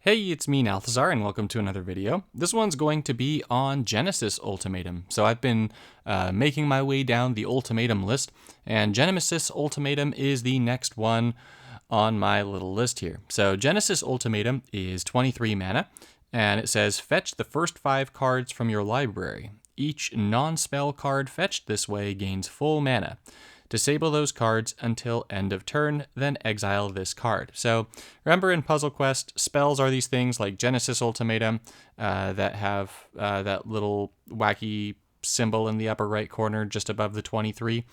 Hey, it's me, Nalthazar, and welcome to another video. This one's going to be on Genesis Ultimatum. So I've been making my way down the Ultimatum list, and Genesis Ultimatum is the next one on my little list here. So Genesis Ultimatum is 23 mana, and it says fetch the first 5 cards from your library. Each non-spell card fetched this way gains full mana. Disable those cards until end of turn, then exile this card. So remember in Puzzle Quest, spells are these things like Genesis Ultimatum that have that little wacky symbol in the upper right corner just above the 23.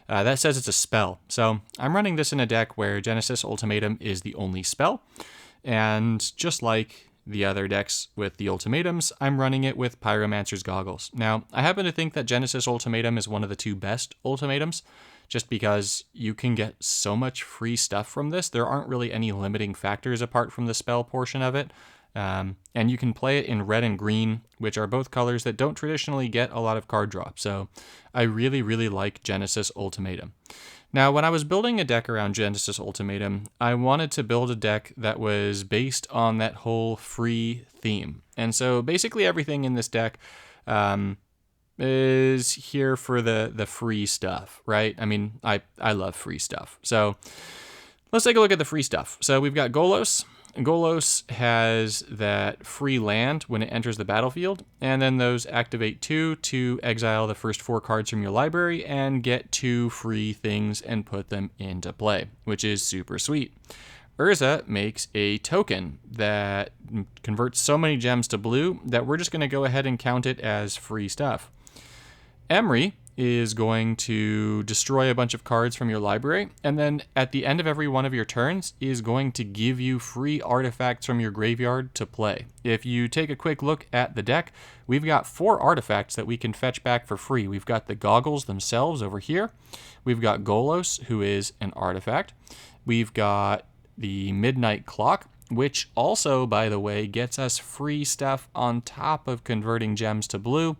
That says it's a spell. So I'm running this in a deck where Genesis Ultimatum is the only spell. And just like the other decks with the ultimatums, I'm running it with Pyromancer's Goggles. Now, I happen to think that Genesis Ultimatum is one of the 2 best ultimatums, just because you can get so much free stuff from this. There aren't really any limiting factors apart from the spell portion of it. And you can play it in red and green, which are both colors that don't traditionally get a lot of card drop. So I really, really like Genesis Ultimatum. Now, when I was building a deck around Genesis Ultimatum, I wanted to build a deck that was based on that whole free theme. And so basically everything in this deck is here for the free stuff, right? I mean, I love free stuff. So let's take a look at the free stuff. So we've got Golos. Golos has that free land when it enters the battlefield, and then those activate 2 to exile the first 4 cards from your library and get 2 free things and put them into play, which is super sweet. Urza makes a token that converts so many gems to blue that we're just going to go ahead and count it as free stuff. Emery is going to destroy a bunch of cards from your library, and then at the end of every one of your turns is going to give you free artifacts from your graveyard to play. If you take a quick look at the deck, we've got 4 artifacts that we can fetch back for free. We've got the goggles themselves over here. We've got Golos, who is an artifact. We've got the Midnight Clock, which also, by the way, gets us free stuff on top of converting gems to blue,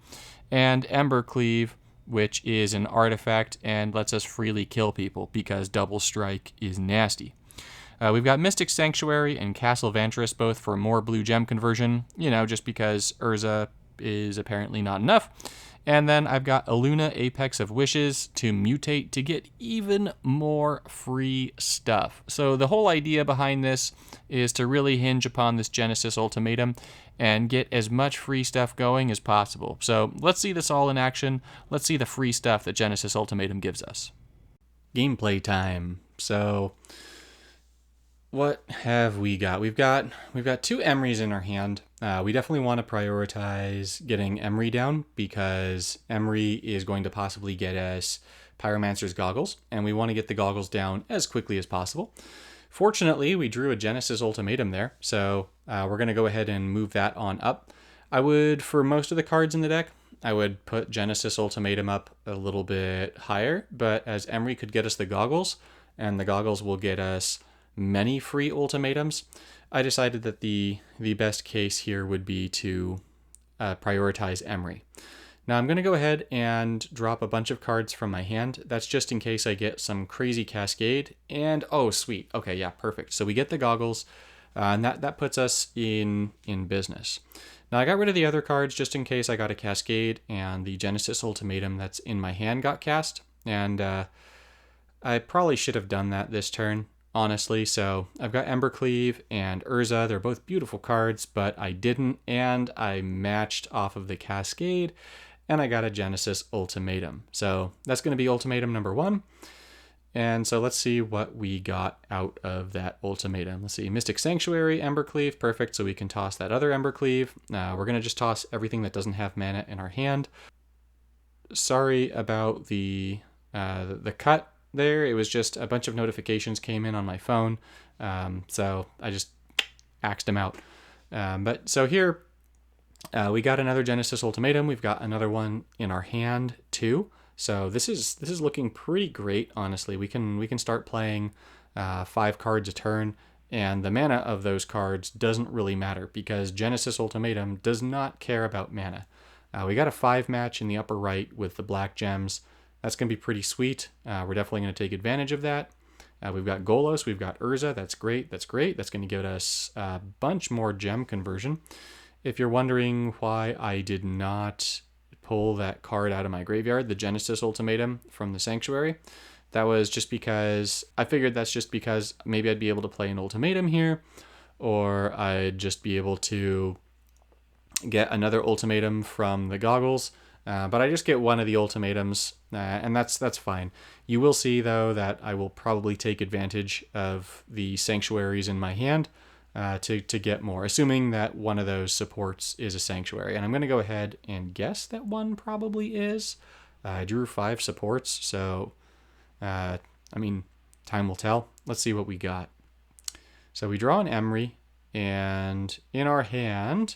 and Embercleave, which is an artifact and lets us freely kill people because Double Strike is nasty. We've got Mystic Sanctuary and Castle Vantress, both for more blue gem conversion, just because Urza is apparently not enough. And then I've got Aluna, Apex of Wishes, to mutate to get even more free stuff. So the whole idea behind this is to really hinge upon this Genesis Ultimatum and get as much free stuff going as possible. So let's see this all in action. Let's see the free stuff that Genesis Ultimatum gives us. Gameplay time. So what have we got? We've got 2 Emrys in our hand. We definitely want to prioritize getting Emery down because Emery is going to possibly get us Pyromancer's Goggles, and we want to get the goggles down as quickly as possible. Fortunately, we drew a Genesis Ultimatum there, so we're going to go ahead and move that on up. I would, for most of the cards in the deck, I would put Genesis Ultimatum up a little bit higher, but as Emery could get us the goggles, and the goggles will get us many free ultimatums, I decided that the best case here would be to prioritize Emery. Now I'm going to go ahead and drop a bunch of cards from my hand. That's just in case I get some crazy cascade. And oh, sweet. Okay, yeah, perfect. So we get the goggles, and that puts us in business. Now I got rid of the other cards just in case I got a cascade and the Genesis Ultimatum that's in my hand got cast. And I probably should have done that this turn, honestly. So I've got Embercleave and Urza. They're both beautiful cards, but I didn't, and I matched off of the cascade, and I got a Genesis Ultimatum. So that's going to be ultimatum number 1. And so let's see what we got out of that ultimatum. Let's see, Mystic Sanctuary, Embercleave, perfect. So we can toss that other Embercleave. We're going to just toss everything that doesn't have mana in our hand. Sorry about the cut there. It was just a bunch of notifications came in on my phone. So I just axed them out. But so here, we got another Genesis Ultimatum. We've got another one in our hand too. So this is looking pretty great, honestly. We can start playing 5 cards a turn, and the mana of those cards doesn't really matter because Genesis Ultimatum does not care about mana. We got a 5 match in the upper right with the black gems. That's going to be pretty sweet. We're definitely going to take advantage of that. We've got Golos, we've got Urza. That's great. That's great. That's going to give us a bunch more gem conversion. If you're wondering why I did not pull that card out of my graveyard, the Genesis Ultimatum from the Sanctuary, that was just because I figured that's just because maybe I'd be able to play an Ultimatum here, or I'd just be able to get another Ultimatum from the goggles. But I just get one of the ultimatums, and that's fine. You will see, though, that I will probably take advantage of the sanctuaries in my hand to get more, assuming that one of those supports is a sanctuary. And I'm going to go ahead and guess that one probably is. I drew 5 supports, so, I mean, time will tell. Let's see what we got. So we draw an Emery, and in our hand...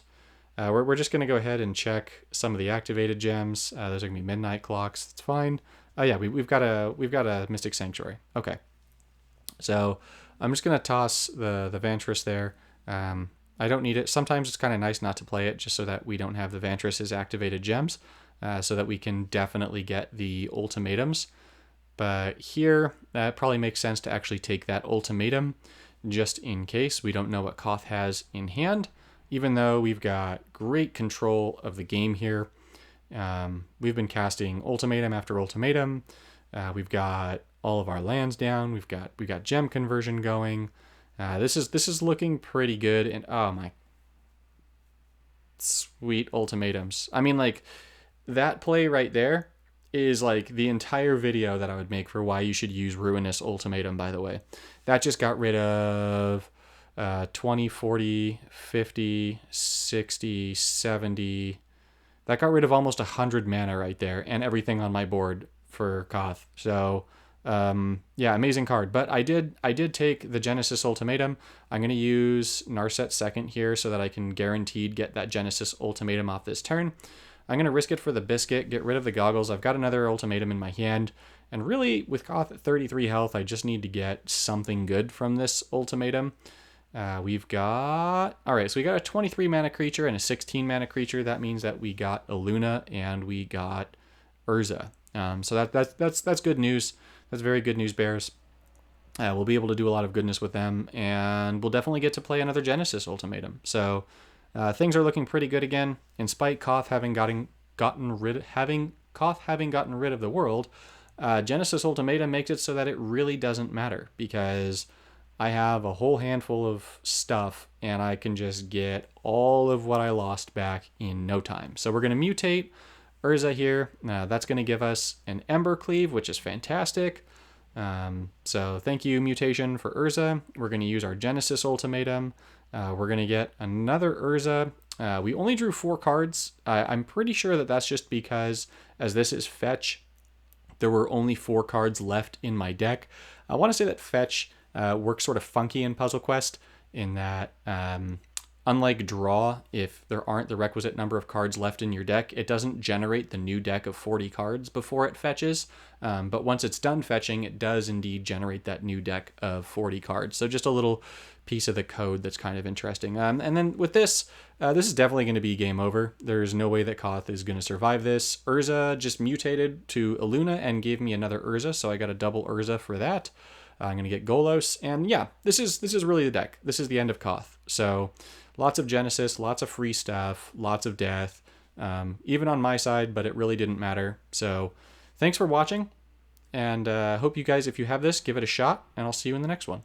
we're just going to go ahead and check some of the activated gems. Those are going to be Midnight Clocks. That's fine. Yeah, we've got a Mystic Sanctuary. Okay. So I'm just going to toss the Vantress there. I don't need it. Sometimes it's kind of nice not to play it just so that we don't have the Vantress's activated gems, so that we can definitely get the ultimatums. But here, it probably makes sense to actually take that ultimatum just in case. We don't know what Koth has in hand. Even though we've got great control of the game here, we've been casting ultimatum after ultimatum. We've got all of our lands down. We've got gem conversion going. This is looking pretty good. And oh my, sweet ultimatums. I mean, like, that play right there is like the entire video that I would make for why you should use Ruinous Ultimatum. By the way, that just got rid of 20, 40, 50, 60, 70. That got rid of almost 100 mana right there, and everything on my board for Koth. So, yeah, amazing card. But I did take the Genesis Ultimatum. I'm going to use Narset second here so that I can guaranteed get that Genesis Ultimatum off this turn. I'm going to risk it for the Biscuit, get rid of the goggles. I've got another Ultimatum in my hand. And really, with Koth at 33 health, I just need to get something good from this Ultimatum. We've got... Alright, so we got a 23 mana creature and a 16 mana creature. That means that we got a Luna and we got Urza. So that's good news. That's very good news, Bears. We'll be able to do a lot of goodness with them, and we'll definitely get to play another Genesis Ultimatum. So things are looking pretty good again. In spite Koth having gotten rid of the world, Genesis Ultimatum makes it so that it really doesn't matter, because I have a whole handful of stuff, and I can just get all of what I lost back in no time. So we're going to mutate Urza here. That's going to give us an Ember Cleave, which is fantastic. So thank you, Mutation, for Urza. We're going to use our Genesis Ultimatum. We're going to get another Urza. We only drew 4 cards. I'm pretty sure that that's just because, as this is Fetch, there were only 4 cards left in my deck. I want to say that Fetch works sort of funky in Puzzle Quest in that, unlike Draw, if there aren't the requisite number of cards left in your deck, it doesn't generate the new deck of 40 cards before it fetches. But once it's done fetching, it does indeed generate that new deck of 40 cards. So just a little piece of the code that's kind of interesting. And then with this, this is definitely going to be game over. There's no way that Koth is going to survive this. Urza just mutated to Illuna and gave me another Urza, so I got a double Urza for that. I'm going to get Golos, and yeah, this is really the deck. This is the end of Koth. So lots of Genesis, lots of free stuff, lots of death, even on my side, but it really didn't matter. So thanks for watching, and hope you guys, if you have this, give it a shot, and I'll see you in the next one.